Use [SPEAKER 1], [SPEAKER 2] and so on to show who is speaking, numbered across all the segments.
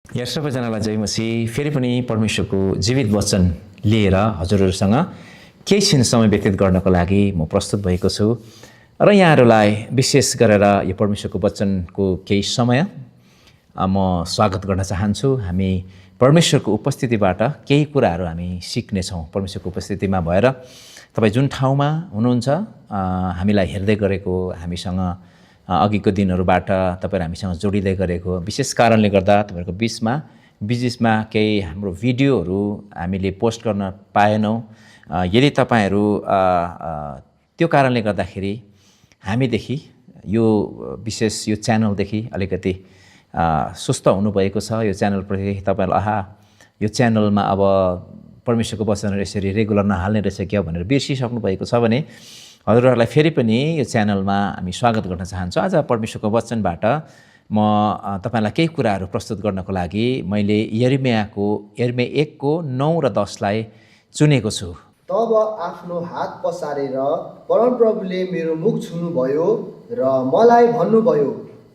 [SPEAKER 1] यहाँ सबैजनालाई जय मसीह। फेरि पनि परमेश्वरको जीवित वचन लिएर हजुरहरूसँग केही क्षण समय व्यतीत गर्नको लागि म प्रस्तुत भएको छु र यहाँहरूलाई विशेष गरेर यो परमेश्वरको वचनको केही समय म स्वागत गर्न चाहन्छु। हामी परमेश्वरको उपस्थितिबाट केही कुराहरू हामी सिक्नेछौँ। परमेश्वरको उपस्थितिमा भएर तपाईँ जुन ठाउँमा हुनुहुन्छ हामीलाई हेर्दै गरेको, हामीसँग अघिको दिनहरूबाट तपाईहरु हामीसँग जोडिँदै गरेको विशेष कारणले गर्दा तपाईहरुको बीचमा केही हाम्रो भिडियोहरू हामीले पोस्ट गर्न पाएनौँ। यदि तपाईहरु त्यो कारणले गर्दाखेरि हामीदेखि यो विशेष यो च्यानलदेखि अलिकति सुस्त हुनुभएको छ, यो च्यानलप्रति तपाईहरुले यो च्यानलमा अब परमेश्वरको वचनहरू यसरी रेगुलर नहाल्ने रहेछ क्या भनेर बिर्सिसक्नु भएको छ भने हजुरहरूलाई फेरि पनि यो च्यानलमा हामी स्वागत गर्न चाहन्छौँ। आज परमेश्वरको वचनबाट म तपाईलाई केही कुराहरू प्रस्तुत गर्नको लागि मैले यिर्मया 1:9 र 10 लाई चुनेको छु।
[SPEAKER 2] तब आफ्नो हात पसारेर परमप्रभुले मेरो मुख छुनुभयो र मलाई भन्नुभयो,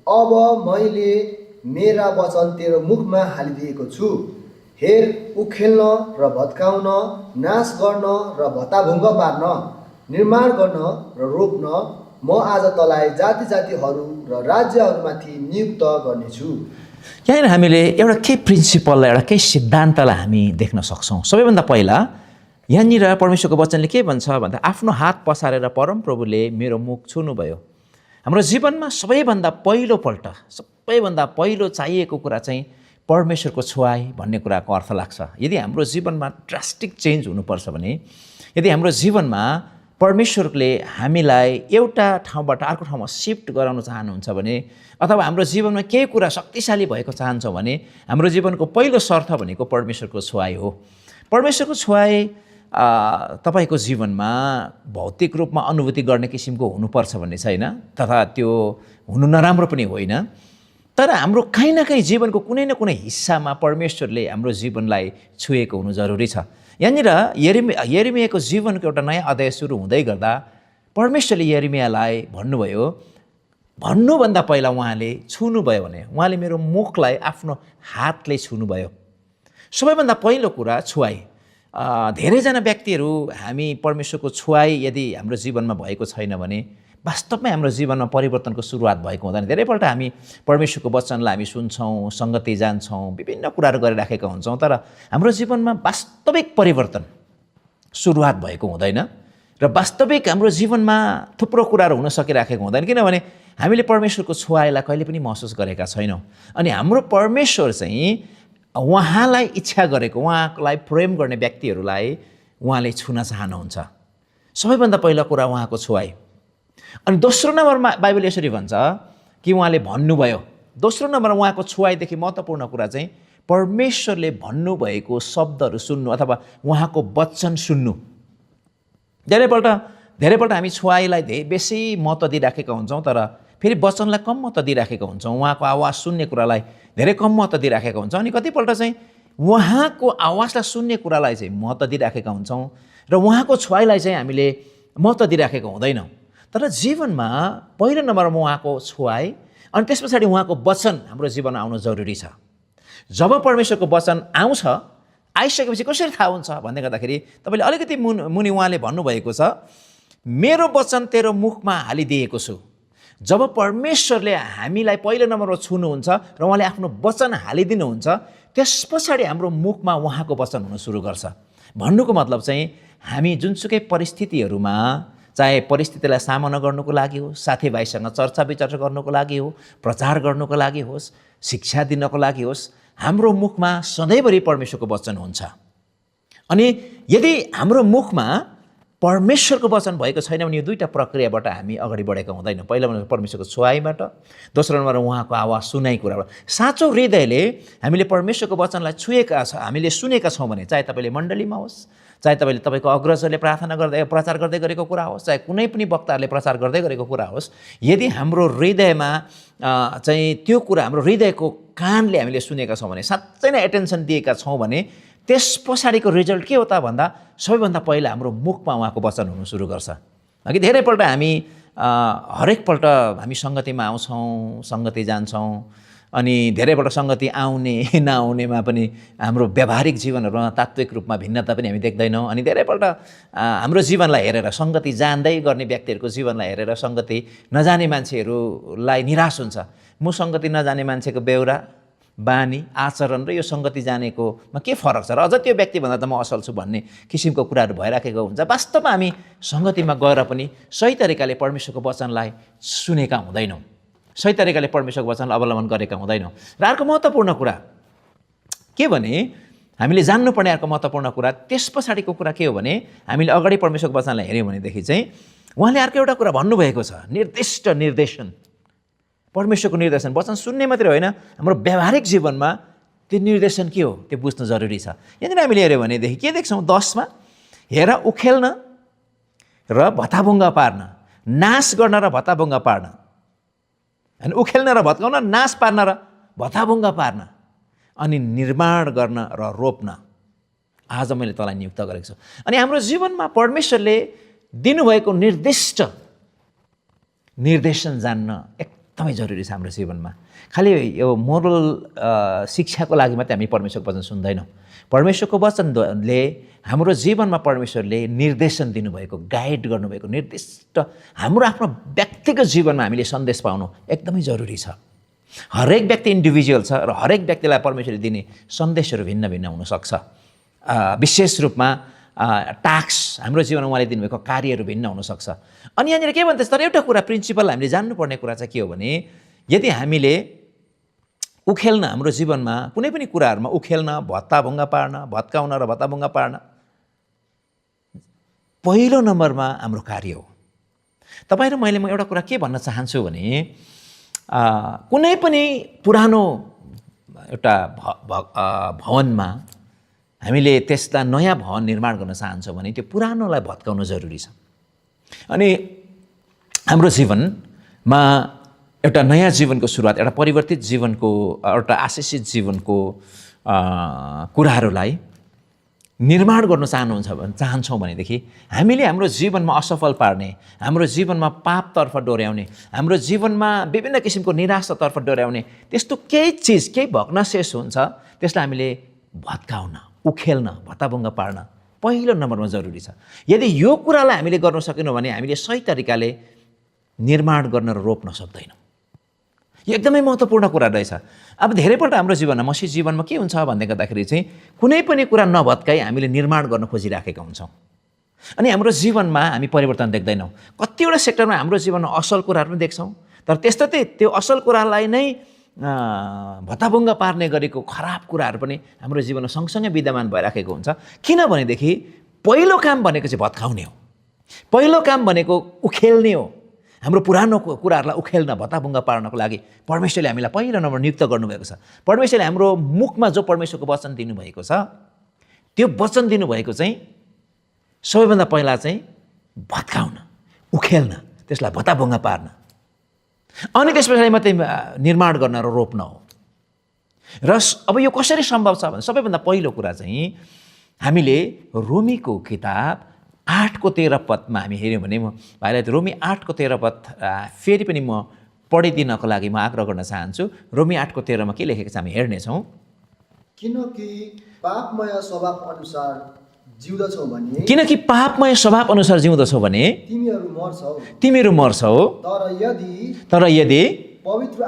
[SPEAKER 2] अब मैले मेरा वचन तेरो मुखमा हालिदिएको छु। हेर, उखेल्न र भत्काउन, नाश गर्न र भत्ताभुङ्ग पार्न, निर्माण गर्न र रोप्न म आज तँलाई जाति जातिहरू र राज्यहरूमाथि नियुक्त गर्नेछु।
[SPEAKER 1] यहाँनिर हामीले एउटा केही प्रिन्सिपललाई, एउटा केही सिद्धान्तलाई हामी देख्न सक्छौँ। सबैभन्दा पहिला यहाँनिर परमेश्वरको वचनले के भन्छ भन्दा आफ्नो हात पसारेर परमप्रभुले मेरो मुख छुनुभयो। हाम्रो जीवनमा सबैभन्दा पहिलो चाहिएको कुरा चाहिँ परमेश्वरको छुवाई भन्ने कुराको अर्थ लाग्छ। यदि हाम्रो जीवनमा ड्रास्टिक चेन्ज हुनुपर्छ भने, यदि हाम्रो जीवनमा परमेश्वरले हामीलाई एउटा ठाउँबाट अर्को ठाउँमा शिफ्ट गराउन चाहनुहुन्छ भने, अथवा हाम्रो जीवनमा केही कुरा शक्तिशाली भएको चाहन्छौँ भने हाम्रो जीवनको पहिलो शर्त भनेको परमेश्वरको छुवाई हो। परमेश्वरको छुवाई तपाईको जीवनमा भौतिक रूपमा अनुभूति गर्ने किसिमको हुनुपर्छ भन्ने छैन, तथा त्यो हुनु नराम्रो पनि होइन। तर हाम्रो कहीँ न कहीँ जीवनको कुनै न कुनै हिस्सामा परमेश्वरले हाम्रो जीवनलाई छुएको हुनु जरुरी छ। यहाँनिर यिर्मयाको जीवनको एउटा नयाँ अध्याय सुरु हुँदै गर्दा परमेश्वरले यिर्मयालाई भन्नुभन्दा पहिला उहाँले छुनुभयो भने उहाँले मेरो मुखलाई आफ्नो हातले छुनुभयो। सबैभन्दा पहिलो कुरा छुवाई। धेरैजना व्यक्तिहरू हामी परमेश्वरको छुवाई यदि हाम्रो जीवनमा भएको छैन भने वास्तवमै हाम्रो जीवनमा परिवर्तनको सुरुवात भएको हुँदैन। धेरैपल्ट हामी परमेश्वरको वचनलाई हामी सुन्छौँ, सङ्गति जान्छौँ, विभिन्न कुराहरू गरिराखेका हुन्छौँ, तर हाम्रो जीवनमा वास्तविक परिवर्तन सुरुवात भएको हुँदैन र वास्तविक हाम्रो जीवनमा थुप्रो कुराहरू हुन सकिराखेको हुँदैन, किनभने हामीले परमेश्वरको छुवाईलाई कहिले पनि महसुस गरेका छैनौँ। अनि हाम्रो परमेश्वर चाहिँ उहाँलाई इच्छा गरेको, उहाँलाई प्रेम गर्ने व्यक्तिहरूलाई उहाँले छुन चाहनुहुन्छ। सबैभन्दा पहिलो कुरा उहाँको छुवाई। अनि दोस्रो नम्बरमा बाइबल यसरी भन्छ कि उहाँले भन्नुभयो। दोस्रो नम्बर उहाँको छुवाईदेखि महत्त्वपूर्ण कुरा चाहिँ परमेश्वरले भन्नुभएको शब्दहरू सुन्नु अथवा उहाँको वचन सुन्नु। धेरैपल्ट हामी छुवाईलाई बेसी महत्त्व दिइराखेका हुन्छौँ, तर फेरि वचनलाई कम महत्त्व दिइराखेका हुन्छौँ। उहाँको आवाज सुन्ने कुरालाई धेरै कम महत्त्व दिइराखेका हुन्छौँ। अनि कतिपल्ट चाहिँ उहाँको आवाजलाई सुन्ने कुरालाई चाहिँ महत्त्व दिइराखेका हुन्छौँ र उहाँको छुवाईलाई चाहिँ हामीले महत्त्व दिइराखेका हुँदैनौँ। तर जीवनमा पहिलो नम्बरमा उहाँको छुवाई, अनि त्यस पछाडि उहाँको वचन हाम्रो जीवनमा आउनु जरुरी छ। जब परमेश्वरको वचन आइसकेपछि कसरी थाहा हुन्छ भन्दै गर्दाखेरि तपाईँले अलिकति मुनि उहाँले भन्नुभएको छ, मेरो वचन तेरो मुखमा हालिदिएको छु। जब परमेश्वरले हामीलाई पहिलो नम्बरमा छुनुहुन्छ र उहाँले आफ्नो वचन हालिदिनुहुन्छ, त्यस पछाडि हाम्रो मुखमा उहाँको वचन हुन सुरु गर्छ। भन्नुको मतलब चाहिँ हामी जुनसुकै परिस्थितिहरूमा, चाहे परिस्थितिलाई सामना गर्नुको लागि होस्, साथीभाइसँग चर्चा विचर्चा गर्नुको लागि हो, प्रचार गर्नुको लागि होस्, शिक्षा दिनको लागि होस्, हाम्रो मुखमा सधैँभरि परमेश्वरको वचन हुन्छ। अनि यदि हाम्रो मुखमा परमेश्वरको वचन भएको छैन भने यो दुईवटा प्रक्रियाबाट हामी अगाडि बढेका हुँदैनौँ। पहिलो नम्बर परमेश्वरको छुवाईबाट, दोस्रो नम्बर उहाँको आवाज सुनाइ कुराबाट। साँचो हृदयले हामीले परमेश्वरको वचनलाई हामीले सुनेका छौँ भने, चाहे तपाईँले मण्डलीमा होस्, चाहे तपाईँले तपाईँको अग्रजहरूले प्रचार गर्दै गरेको कुरा होस्, चाहे कुनै पनि वक्ताहरूले प्रचार गर्दै गरेको कुरा होस्, यदि हाम्रो हृदयमा चाहिँ त्यो कुरा, हाम्रो हृदयको कानले हामीले सुनेका छौँ भने, साँच्चै नै एटेन्सन दिएका छौँ भने, त्यस पछाडिको रिजल्ट के हो त भन्दा सबैभन्दा पहिला हाम्रो मुखमा उहाँको वचन हुनु सुरु गर्छ। अघि धेरैपल्ट हामी हरेकपल्ट हामी सङ्गतिमा आउँछौँ, सङ्गति जान्छौँ, अनि धेरैपल्ट सङ्गति आउने नआउनेमा पनि हाम्रो व्यावहारिक जीवनहरूमा तात्विक रूपमा भिन्नता पनि हामी देख्दैनौँ। अनि धेरैपल्ट हाम्रो जीवनलाई हेरेर सङ्गति जान्दै गर्ने व्यक्तिहरूको जीवनलाई हेरेर सङ्गति नजाने मान्छेहरूलाई निराश हुन्छ। म सङ्गति नजाने मान्छेको बेहोरा बानी आचरण र यो सङ्गति जानेकोमा के फरक छ र अझ त्यो व्यक्तिभन्दा त म असल छु भन्ने किसिमको कुराहरू भइराखेको हुन्छ। वास्तवमा हामी सङ्गतिमा गएर पनि सही तरिकाले परमेश्वरको वचनलाई सुनेका हुँदैनौँ, सही तरिकाले परमेश्वरको वचनलाई अवलम्बन गरेका हुँदैनौँ। र अर्को महत्त्वपूर्ण कुरा के भने हामीले जान्नुपर्ने अर्को महत्त्वपूर्ण कुरा त्यस पछाडिको कुरा के हो भने हामीले अगाडि परमेश्वरको वचनलाई हेऱ्यौँ भनेदेखि चाहिँ उहाँले अर्को एउटा कुरा भन्नुभएको छ, निर्दिष्ट निर्देशन। परमेश्वरको निर्देशन वचन सुन्ने मात्रै होइन, हाम्रो व्यावहारिक जीवनमा त्यो निर्देशन के हो त्यो बुझ्नु जरुरी छ। यहाँनिर हामीले हेऱ्यौँ भनेदेखि के देख्छौँ 10 मा, हेर उखेल्न र भत्ताभुङ्गा पार्न, नाश गर्न र भत्ताभुङ्गा पार्न, अनि उखेल्न र भत्काउन, नाश पार्न र भत्ताभुङ्गा पार्न, अनि निर्माण गर्न र रोप्न आज मैले तँलाई नियुक्त गरेको छु। अनि हाम्रो जीवनमा परमेश्वरले दिनुभएको निर्दिष्ट निर्देशन जान्न एकदमै जरुरी छ हाम्रो जीवनमा। खालि यो मोरल शिक्षाको लागि मात्रै हामी परमेश्वरको वचन सुन्दैनौँ। परमेश्वरको वचनले हाम्रो जीवनमा परमेश्वरले निर्देशन दिनुभएको, गाइड गर्नुभएको निर्दिष्ट हाम्रो आफ्नो व्यक्तिगत जीवनमा हामीले सन्देश पाउनु एकदमै जरुरी छ। हरेक व्यक्ति इन्डिभिजुअल छ र हरेक व्यक्तिलाई परमेश्वरले दिने सन्देशहरू भिन्न भिन्न हुनसक्छ। विशेष रूपमा टास्क हाम्रो जीवनमा उहाँले दिनुभएको कार्यहरू भिन्न हुनसक्छ। अनि यहाँनिर के भन्छ, तर एउटा कुरा प्रिन्सिपल हामीले जान्नुपर्ने कुरा चाहिँ के हो भने यदि हामीले उखेल्न हाम्रो जीवनमा कुनै पनि कुराहरूमा उखेल्न, भत्ताभुङ्गा पार्न, भत्काउन र भत्ताभुङ्गा पार्न पहिलो नम्बरमा हाम्रो कार्य हो। तपाईँ र मैले म एउटा कुरा के भन्न चाहन्छु भने कुनै पनि पुरानो एउटा भवनमा हामीले त्यसलाई नयाँ भवन निर्माण गर्न चाहन्छौँ भने त्यो पुरानोलाई भत्काउन जरुरी छ। अनि हाम्रो जीवनमा एउटा नयाँ जीवनको सुरुवात, एउटा परिवर्तित जीवनको, एउटा आशिषित जीवनको कुराहरूलाई निर्माण गर्न चाहन्छौँ भनेदेखि हामीले हाम्रो जीवनमा असफल पार्ने, हाम्रो जीवनमा पापतर्फ डोर्याउने, हाम्रो जीवनमा विभिन्न किसिमको निराशातर्फ डोर्याउने त्यस्तो केही चिज, केही भग्नाशेष हुन्छ, त्यसलाई हामीले भत्काउन, उखेल्न, भत्ताभुङ्गा पार्न पहिलो नम्बरमा जरुरी छ। यदि यो कुरालाई हामीले गर्न सकेनौँ भने हामीले सही तरिकाले निर्माण गर्न र रोप्न सक्दैनौँ। यो एकदमै महत्त्वपूर्ण कुरा रहेछ। अब धेरैपल्ट हाम्रो जीवनमा, मसी जीवनमा के हुन्छ भन्दै गर्दाखेरि चाहिँ कुनै पनि कुरा नभत्काई हामीले निर्माण गर्न खोजिराखेका हुन्छौँ। अनि हाम्रो जीवनमा हामी परिवर्तन देख्दैनौँ। कतिवटा सेक्टरमा हाम्रो जीवनमा असल कुराहरू पनि देख्छौँ, तर त्यस्तै त्यो असल कुरालाई नै भत्ताभुङ्गा पार्ने गरेको खराब कुराहरू पनि हाम्रो जीवनमा सँगसँगै विद्यमान भइराखेको हुन्छ। किनभनेदेखि पहिलो काम भनेको चाहिँ भत्काउने हो, पहिलो काम भनेको उखेल्ने हो। हाम्रो पुरानो कुराहरूलाई उखेल्न, भत्ताभुङ्गा पार्नको लागि परमेश्वरले हामीलाई पहिलो नम्बर नियुक्त गर्नुभएको छ। परमेश्वरले हाम्रो मुखमा जो परमेश्वरको वचन दिनुभएको छ, त्यो वचन दिनुभएको चाहिँ सबैभन्दा पहिला चाहिँ भत्काउन, उखेल्न, त्यसलाई भत्ताभुङ्गा पार्न, अनि त्यस पछाडि मात्रै निर्माण गर्न र रोप्न हो। र अब यो कसरी सम्भव छ भने सबैभन्दा पहिलो कुरा चाहिँ हामीले रोमीको किताब 8:13 हामी हेऱ्यौँ भने, म भाइलाई रोमी 8:13 फेरि पनि म पढिदिनको लागि म आग्रह गर्न चाहन्छु। रोमी 8:13 के लेखेको छ हामी हेर्नेछौँ।
[SPEAKER 2] किनकि पापमय स्वभाव अनुसार जिउँदछौ भने तिमीहरू मर्छौ। तर यदि पवित्र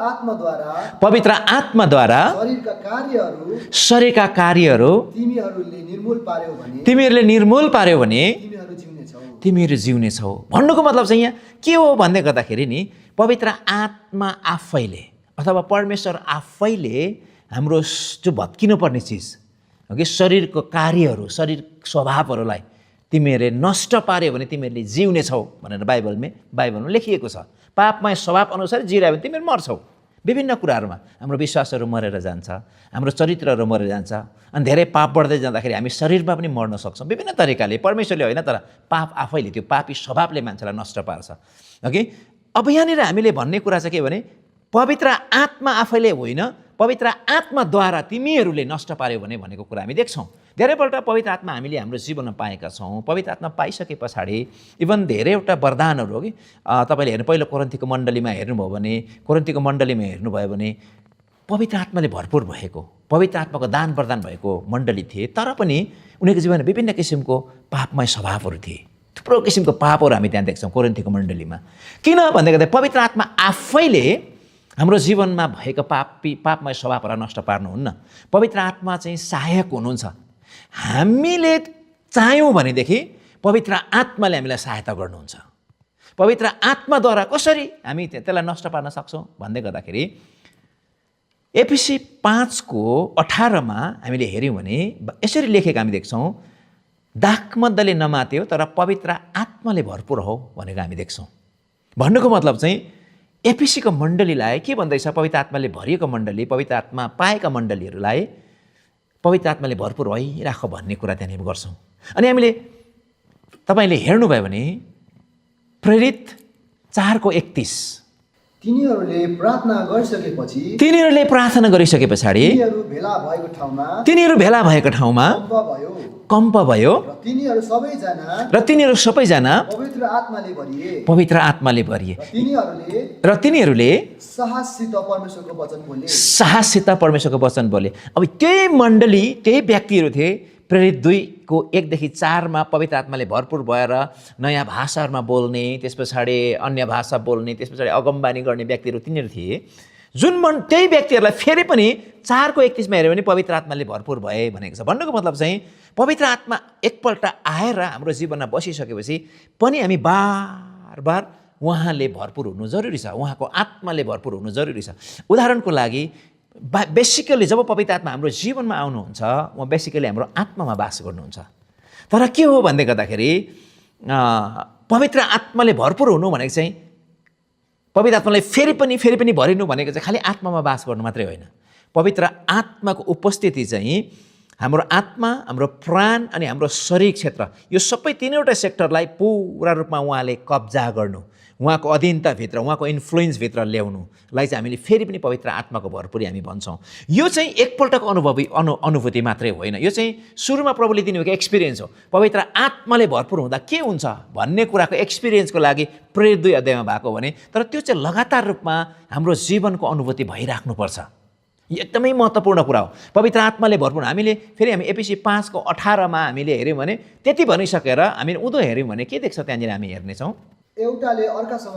[SPEAKER 2] आत्माद्वारा शरीरका कार्यहरू तिमीहरूले निर्मूल पार्यौ भने तिमीहरू जिउनेछौ। भन्नुको मतलब चाहिँ यहाँ के हो भन्दै गर्दाखेरि नि पवित्र आत्मा आफैले अथवा परमेश्वर आफैले हाम्रो जो भत्किनुपर्ने चिज हो कि शरीरको कार्यहरू, शरीर स्वभावहरूलाई तिमीहरूले नष्ट पार्यो भने तिमीहरूले जिउनेछौ भनेर बाइबलमा लेखिएको छ। पापमय स्वभाव अनुसार जिरायो भने तिमीहरू मर्छौ। विभिन्न कुराहरूमा हाम्रो विश्वासहरू मरेर जान्छ, हाम्रो चरित्रहरू मरेर जान्छ, अनि धेरै पाप बढ्दै जाँदाखेरि हामी शरीरमा पनि मर्न सक्छौँ विभिन्न तरिकाले। परमेश्वरले होइन, तर पाप आफैले, त्यो पापी स्वभावले मान्छेलाई नष्ट पार्छ। ओके, अब यहाँनिर हामीले भन्ने कुरा चाहिँ के भने पवित्र आत्मा आफैले होइन, पवित्र आत्माद्वारा तिमीहरूले नष्ट पार्यो भने भनेको कुरा हामी देख्छौँ। धेरैपल्ट पवित्र आत्मा हामीले हाम्रो जीवनमा पाएका छौँ। पवित्र आत्मा पाइसके पछाडि इभन धेरैवटा वरदानहरू हो कि तपाईँले हेर्नु, पहिलो कोरिन्थीको मण्डलीमा हेर्नुभयो भने
[SPEAKER 1] पवित्र आत्माले भरपुर भएको, पवित्र आत्माको दान प्रदान भएको मण्डली थिए, तर पनि उनीहरूको जीवनमा विभिन्न किसिमको पापमय स्वभावहरू थिए। थुप्रो किसिमको पापहरू हामी त्यहाँ देख्छौँ कोरिन्थीको मण्डलीमा। किन भन्दाखेरि पवित्र आत्मा आफैले हाम्रो जीवनमा भएका पापमय स्वभावहरूलाई नष्ट पार्नुहुन्न। पवित्र आत्मा चाहिँ सहायक हुनुहुन्छ। हामीले चाह्यौँ भनेदेखि पवित्र आत्माले हामीलाई सहायता गर्नुहुन्छ। पवित्र आत्माद्वारा कसरी हामी त्यसलाई नष्ट पार्न सक्छौँ भन्दै गर्दाखेरि एफिसी 5:18 हामीले हेऱ्यौँ भने यसरी लेखेको हामी देख्छौँ, दाखमद्दले नमात्यो तर पवित्र आत्माले भरपुर हो भनेको हामी देख्छौँ। भन्नुको मतलब चाहिँ एफिसीको मण्डलीलाई के भन्दैछ, पवित्र आत्माले भरिएको मण्डली, पवित्र आत्मा पाएका मण्डलीहरूलाई पवित्र आत्माले भरपुर भइराख भन्ने कुरा त्यहाँनिर गर्छौँ। अनि हामीले तपाईँले हेर्नुभयो भने प्रेरित 4:31
[SPEAKER 2] तिनीहरूले प्रार्थना गरिसके पछाडि तिनीहरू भेला भएको ठाउँमा कम्प भयो र तिनीहरू सबैजना पवित्र आत्माले भरिए र तिनीहरूले साहससित परमेश्वरको वचन बोले। अब त्यही मण्डली, त्यही व्यक्तिहरू थिए। प्रेरित 2:1-4 पवित्र आत्माले भरपुर भएर नयाँ भाषाहरूमा बोल्ने, त्यस पछाडि अन्य भाषा बोल्ने, त्यस पछाडि अगमबानी गर्ने व्यक्तिहरू तिनीहरू थिए। त्यही व्यक्तिहरूलाई फेरि पनि 4:31 हेऱ्यो भने पवित्र आत्माले भरपुर भए भनेको छ। भन्नुको मतलब चाहिँ पवित्र आत्मा एकपल्ट आएर हाम्रो जीवनमा बसिसकेपछि पनि हामी बार उहाँले भरपुर हुनु जरुरी छ, उहाँको आत्माले भरपुर हुनु जरुरी छ। उदाहरणको लागि बेसिकली जब पवित्र आत्मा हाम्रो जीवनमा आउनुहुन्छ, उहाँ बेसिकली हाम्रो आत्मामा बास गर्नुहुन्छ। तर के हो भन्दै गर्दाखेरि पवित्र आत्माले भरपुर हुनु भनेको चाहिँ पवित्र आत्मालाई फेरि पनि भरिनु भनेको चाहिँ खालि आत्मामा बास गर्नु मात्रै होइन। पवित्र आत्माको उपस्थिति चाहिँ हाम्रो आत्मा, हाम्रो प्राण अनि हाम्रो शरीर क्षेत्र, यो सबै तीनवटा सेक्टरलाई पुरा रूपमा उहाँले कब्जा गर्नु, उहाँको अधीनताभित्र, उहाँको इन्फ्लुएन्सभित्र ल्याउनुलाई चाहिँ हामीले फेरि पनि पवित्र आत्माको भरपुरी हामी भन्छौँ। यो चाहिँ एकपल्टको अनुभूति मात्रै होइन, यो चाहिँ सुरुमा प्रभुले दिनुभएको एक्सपिरियन्स हो। पवित्र आत्माले भरपुर हुँदा के हुन्छ भन्ने कुराको एक्सपिरियन्सको लागि प्रेरित 2 अध्यायमा भएको भने, तर त्यो चाहिँ लगातार रूपमा हाम्रो जीवनको अनुभूति भइराख्नुपर्छ। यो एकदमै महत्त्वपूर्ण कुरा हो। पवित्र आत्माले भरपुर हामीले एफिसी 5:18 हामीले हेऱ्यौँ भने त्यति भनिसकेर हामी उँधो हेऱ्यौँ भने के देख्छ त्यहाँनिर हामी हेर्नेछौँ। एउटाले
[SPEAKER 1] अर्कोसँग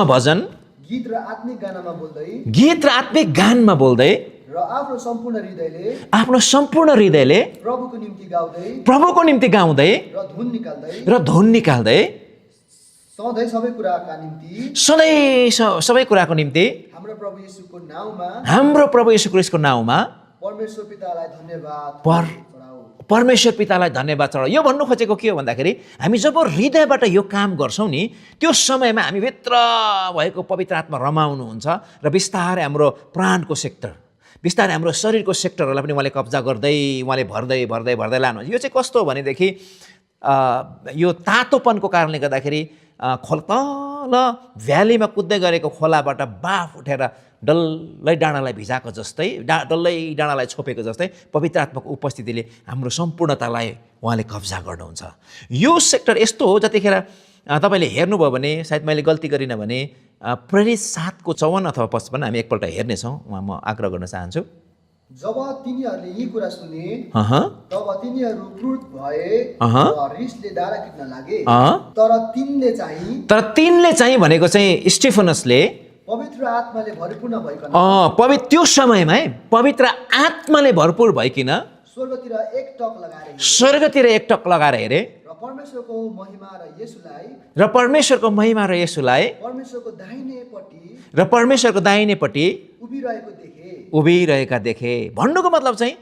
[SPEAKER 1] भजन,
[SPEAKER 2] गीत र आत्मिक
[SPEAKER 1] गानमा बोल्दै
[SPEAKER 2] र आफ्नो
[SPEAKER 1] सम्पूर्ण हृदयले प्रभुको निम्ति गाउँदै र धुन निकाल्दै
[SPEAKER 2] सधैँ
[SPEAKER 1] सबै कुराको निम्ति हाम्रो प्रभु येशू ख्रीष्टको नाउँमा परमेश्वर पितालाई धन्यवाद चढाऊ। यो भन्नु खोजेको के हो भन्दाखेरि हामी जब हृदयबाट यो काम गर्छौँ नि, त्यो समयमा हामी भित्र भएको पवित्र आत्मा रमाउनुहुन्छ र बिस्तारै हाम्रो प्राणको सेक्टर, बिस्तारै हाम्रो शरीरको सेक्टरहरूलाई पनि उहाँले कब्जा गर्दै, उहाँले भर्दै लानु। यो चाहिँ कस्तो हो भनेदेखि यो तातोपनको कारणले गर्दाखेरि तल भ्यालीमा कुद्दै गरेको खोलाबाट बाफ उठेर डल्लै डाँडालाई भिजाएको जस्तै, डल्लै डाँडालाई छोपेको जस्तै पवित्र आत्माको उपस्थितिले हाम्रो सम्पूर्णतालाई उहाँले कब्जा गर्नुहुन्छ। यो सेक्टर यस्तो हो, जतिखेर तपाईँले हेर्नुभयो भने, सायद मैले गल्ती गरिनँ भने प्रेरित 7:54 अथवा 55 हामी एकपल्ट हेर्नेछौँ, उहाँ म आग्रह गर्न चाहन्छु।
[SPEAKER 2] जब तिनीहरूले यी कुरा सुने तब तिनीहरू क्रुद्ध भए र रिसले दारा किट्न लागे। तर तिनले चाहिँ भनेको चाहिँ स्टेफनसले पवित्र आत्माले भरपूर भइकन
[SPEAKER 1] त्यो समयमा पवित्र आत्माले भरपूर भइकन स्वर्गतिर एक टक लगाएर हेरे र परमेश्वरको महिमा र येशूलाई परमेश्वरको दाहिनेपट्टि उभिरहेका देखे। भन्नुको मतलब चाहिँ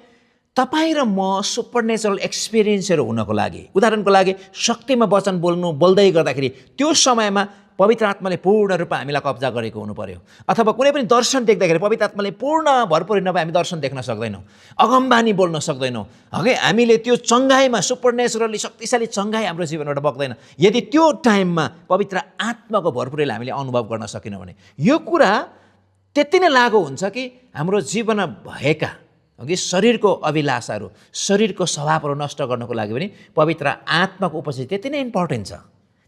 [SPEAKER 1] तपाईँ र म सुपरनेचरल एक्सपिरियन्सहरू हुनको लागि, उदाहरणको लागि शक्तिमा वचन बोल्दै गर्दाखेरि त्यो समयमा पवित्र आत्माले पूर्ण रूपमा हामीलाई कब्जा गरेको हुनु पर्यो। अथवा कुनै पनि दर्शन देख्दाखेरि पवित्र आत्माले पूर्ण भरपुर नभए हामी दर्शन देख्न सक्दैनौँ, अगमबानी बोल्न सक्दैनौँ। हगे हामीले त्यो चङ्गाइमा, सुपरनेचरली शक्तिशाली चङ्गाइ हाम्रो जीवनबाट बग्दैन यदि त्यो टाइममा पवित्र आत्माको भरपुरीले हामीले अनुभव गर्न सकेनौँ भने। यो कुरा त्यति नै लागु हुन्छ कि हाम्रो जीवनमा भएका अघि शरीरको अभिलाषाहरू, शरीरको स्वभावहरू नष्ट गर्नको लागि पनि पवित्र आत्माको उपस्थिति त्यति नै इम्पोर्टेन्ट छ,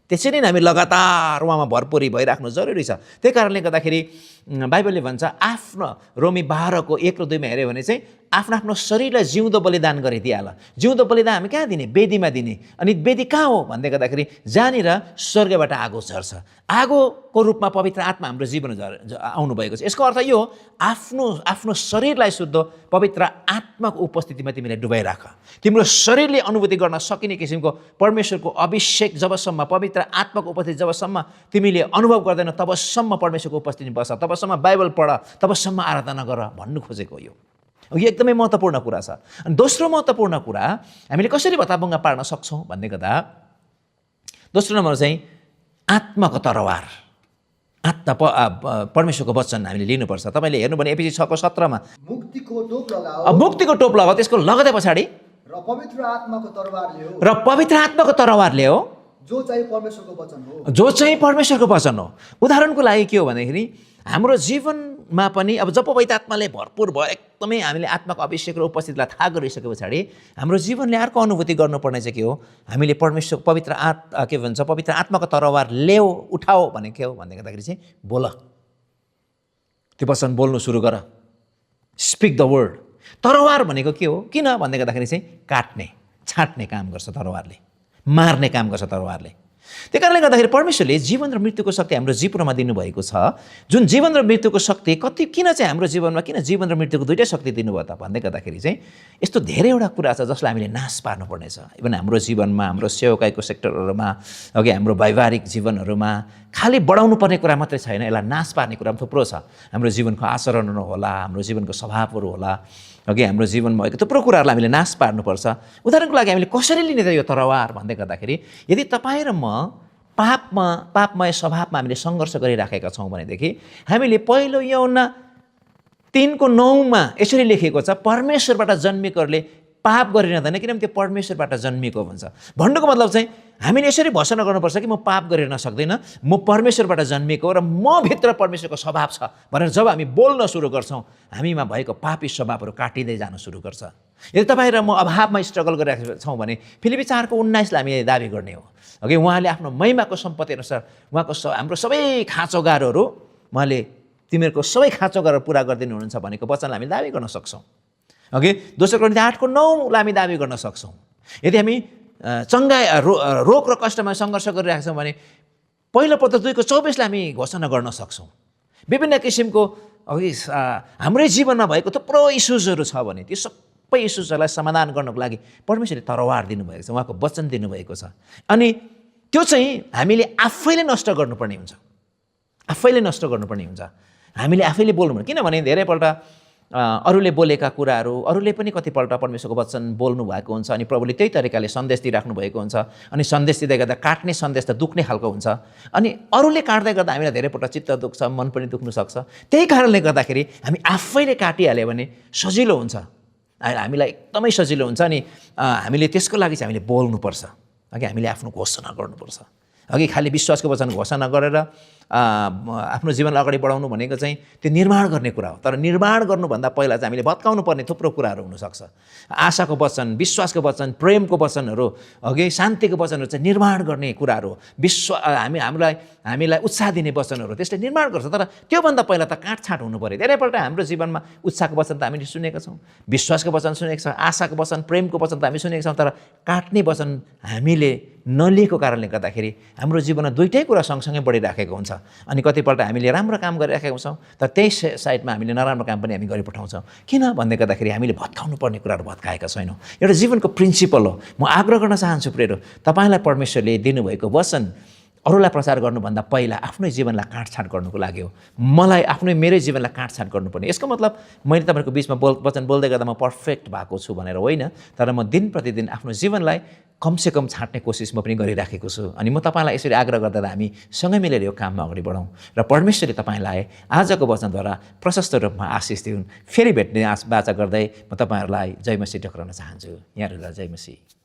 [SPEAKER 1] त्यसरी नै हामी लगातार उहाँमा भरपुरी भइराख्नु जरुरी छ। त्यही कारणले गर्दाखेरि बाइबलले भन्छ आफ्नो रोमी 12 को 1 र 2 मा हेऱ्यो भने चाहिँ आफ्नो आफ्नो शरीरलाई जिउँदो बलिदान गरिदिइहाल। जिउँदो बलिदान हामी कहाँ दिने? वेदीमा दिने। अनि वेदी कहाँ हो भन्दै गर्दाखेरि जहाँनिर स्वर्गबाट आगो झर्छ, आगोको रूपमा पवित्र आत्मा हाम्रो जीवन आउनुभएको छ। यसको अर्थ यो हो आफ्नो शरीरलाई शुद्ध पवित्र आत्माको उपस्थितिमा तिमीले डुबाइराख। तिम्रो शरीरले अनुभूति गर्न सकिने किसिमको परमेश्वरको अभिषेक जबसम्म, पवित्र आत्माको उपस्थिति जबसम्म तिमीले अनुभव गर्दैन तबसम्म परमेश्वरको उपस्थिति बस, तबसम्म बाइबल पढ, तबसम्म आराधना गर भन्नु खोजेको यो एकदमै महत्त्वपूर्ण कुरा छ। अनि दोस्रो महत्त्वपूर्ण कुरा हामीले कसरी भत्ताभुङ्गा पार्न सक्छौँ भन्ने गर्दा दोस्रो नम्बर चाहिँ आत्माको तरवार, परमेश्वरको वचन हामीले लिनुपर्छ। तपाईँले हेर्नु भने एफिसी 6 को 17 मा
[SPEAKER 2] मुक्तिको टोप लगाओ,
[SPEAKER 1] मुक्तिको टोप लगाओ, त्यसको लगतै पछाडि
[SPEAKER 2] र पवित्र आत्माको तरवार ल्याऊ,
[SPEAKER 1] र पवित्र आत्माको तरवार ल्याऊ,
[SPEAKER 2] जो चाहिँ परमेश्वरको वचन हो,
[SPEAKER 1] जो चाहिँ परमेश्वरको वचन हो। उदाहरणको लागि के हो भनेखेरि हाम्रो जीवनमा पनि अब जब पवित्र आत्माले भरपुर भयो, एकदमै हामीले आत्माको अभिषेक र उपस्थितिलाई थाहा गरिसके पछाडि हाम्रो जीवनले अर्को अनुभूति गर्नुपर्ने चाहिँ के हो? हामीले परमेश्वर पवित्र पवित्र आत्माको तरवार ल्याऊ, उठाओ भने के हो भन्ने गर्दाखेरि चाहिँ बोल, त्यो वचन बोल्नु सुरु गर, स्पिक द वर्ड। तरवार भनेको के हो? किन भन्दै गर्दाखेरि चाहिँ काट्ने, छाट्ने काम गर्छ तरवारले, मार्ने काम गर्छ तरवारले। त्यही कारणले गर्दाखेरि परमेश्वरले जीवन र मृत्युको शक्ति हाम्रो जीवनमा दिनुभएको छ। जुन जीवन र मृत्युको शक्ति किन चाहिँ हाम्रो जीवनमा किन जीवन र मृत्युको दुइटै शक्ति दिनुभयो त भन्दै गर्दाखेरि चाहिँ यस्तो धेरैवटा कुरा छ जसलाई हामीले नाश पार्नुपर्नेछ। इभन हाम्रो जीवनमा, हाम्रो सेवाकाईको सेक्टरहरूमा, अघि हाम्रो वैवाहिक जीवनहरूमा खालि बढाउनु पर्ने कुरा मात्रै छैन, यसलाई नाश पार्ने कुरा पनि थुप्रो छ। हाम्रो जीवनको आचरणहरू होला, हाम्रो जीवनको स्वभावहरू होला, अघि हाम्रो जीवनमा भएको थुप्रो कुराहरूलाई हामीले नाश पार्नुपर्छ। उदाहरणको लागि हामीले कसरी लिने त यो तरवार भन्दै गर्दाखेरि यदि तपाईँ र म पापमय स्वभावमा हामीले सङ्घर्ष गरिराखेका छौँ भनेदेखि हामीले पहिलो यूहन्ना 3 को 9 मा यसरी लेखिएको छ, परमेश्वरबाट जन्मिएकोहरूले पाप गरिरहँदैन किनभने त्यो परमेश्वरबाट जन्मिएको भन्छ। भन्नुको मतलब चाहिँ हामीले यसरी घोषणा गर्नुपर्छ कि म पाप गरिरहन सक्दैन, म परमेश्वरबाट जन्मिएको र म भित्र परमेश्वरको स्वभाव छ भनेर जब हामी बोल्न सुरु गर्छौँ हामीमा भएको पापी स्वभावहरू काटिँदै जान सुरु गर्छ। यदि तपाईँ र म अभावमा स्ट्रगल गरिरहेका छौँ भने फिलिपी 4 को 19 लाई हामीले दाबी गर्ने हो। अघि उहाँले आफ्नो महिमाको सम्पत्ति अनुसार उहाँको हाम्रो सबै खाँचोगारहरू उहाँले तिमीहरूको सबै खाँचोगारहरू पुरा गरिदिनु हुनुहुन्छ भनेको वचनलाई हामी दाबी गर्न सक्छौँ। अघि 2 कोरिन्थी 8 को 9 लाई हामी दाबी गर्न सक्छौँ। यदि हामी रोग र कष्टमा सङ्घर्ष गरिरहेका छौँ भने पहिलो पत्र 2 को 24 लाई हामी घोषणा गर्न सक्छौँ। विभिन्न किसिमको अघि हाम्रै जीवनमा भएको थुप्रो इस्युजहरू छ भने त्यो सबै इस्युजहरूलाई समाधान गर्नको लागि परमेश्वरले तरवार दिनुभएको छ, उहाँको वचन दिनुभएको छ। अनि त्यो चाहिँ हामीले आफैले नष्ट गर्नुपर्ने हुन्छ, आफैले नष्ट गर्नुपर्ने हुन्छ। हामीले आफैले बोल्नु, किनभने धेरैपल्ट अरूले बोलेका कुराहरू अरूले पनि कतिपल्ट परमेश्वरको वचन बोल्नु भएको हुन्छ अनि प्रभुले त्यही तरिकाले सन्देश दिइराख्नु भएको हुन्छ। अनि सन्देश दिँदै गर्दा काट्ने सन्देश त दुख्ने खालको हुन्छ, अनि अरूले काट्दै गर्दा हामीलाई धेरैपल्ट चित्त दुख्छ, मन पनि दुख्नु सक्छ। त्यही कारणले गर्दाखेरि हामी आफैले काटिहाल्यो भने सजिलो हुन्छ, हामीलाई एकदमै सजिलो हुन्छ। अनि हामीले त्यसको लागि चाहिँ हामीले बोल्नुपर्छ, अघि हामीले आफ्नो घोषणा गर्नुपर्छ। अघि खालि विश्वासको वचन घोषणा गरेर आफ्नो जीवनलाई अगाडि बढाउनु भनेको चाहिँ त्यो निर्माण गर्ने कुरा हो। तर निर्माण गर्नुभन्दा पहिला चाहिँ हामीले भत्काउनु पर्ने थुप्रो कुराहरू हुनसक्छ। आशाको वचन, विश्वासको वचन, प्रेमको वचनहरू, अघि शान्तिको वचनहरू चाहिँ निर्माण गर्ने कुराहरू, हामीलाई उत्साह दिने वचनहरू त्यसले निर्माण गर्छ। तर त्योभन्दा पहिला त काटछाँट हुनु पऱ्यो। धेरैपल्ट हाम्रो जीवनमा उत्साहको वचन त हामीले सुनेका छौँ, विश्वासको वचन सुनेका छौँ, आशाको वचन, प्रेमको वचन त हामी सुनेका छौँ, तर काट्ने वचन हामीले नलिएको कारणले गर्दाखेरि हाम्रो जीवनमा दुइटै कुरा सँगसँगै बढिराखेको हुन्छ। अनि कतिपल्ट हामीले राम्रो काम गरिराखेका छौँ तर त्यही साइडमा हामीले नराम्रो काम पनि हामी गरिपठाउँछौँ। किन भन्दै गर्दाखेरि हामीले भत्काउनु पर्ने कुराहरू भत्काएका छैनौँ। एउटा जीवनको प्रिन्सिपल हो। म आग्रह गर्न चाहन्छु प्रियहरू, तपाईँलाई परमेश्वरले दिनुभएको वचन अरूलाई प्रचार गर्नुभन्दा पहिला आफ्नै जीवनलाई काटछाँट गर्नुको लागि हो। मलाई मेरै जीवनलाई काटछाँट गर्नुपर्ने। यसको मतलब मैले तपाईँहरूको बिचमा वचन बोल्दै गर्दा म पर्फेक्ट भएको छु भनेर होइन, तर म दिन प्रतिदिन आफ्नो जीवनलाई कमसेकम छाट्ने कोसिस म पनि गरिराखेको छु। अनि म तपाईँलाई यसरी आग्रह गर्दा हामी सँगै मिलेर यो काममा अगाडि बढौँ र परमेश्वरले तपाईँलाई आजको वचनद्वारा प्रशस्त रूपमा आशिष दिउन्। फेरि भेट्ने बाचा गर्दै म तपाईँहरूलाई जय मसीह टक्राउन चाहन्छु। यहाँहरूलाई जय मसीह।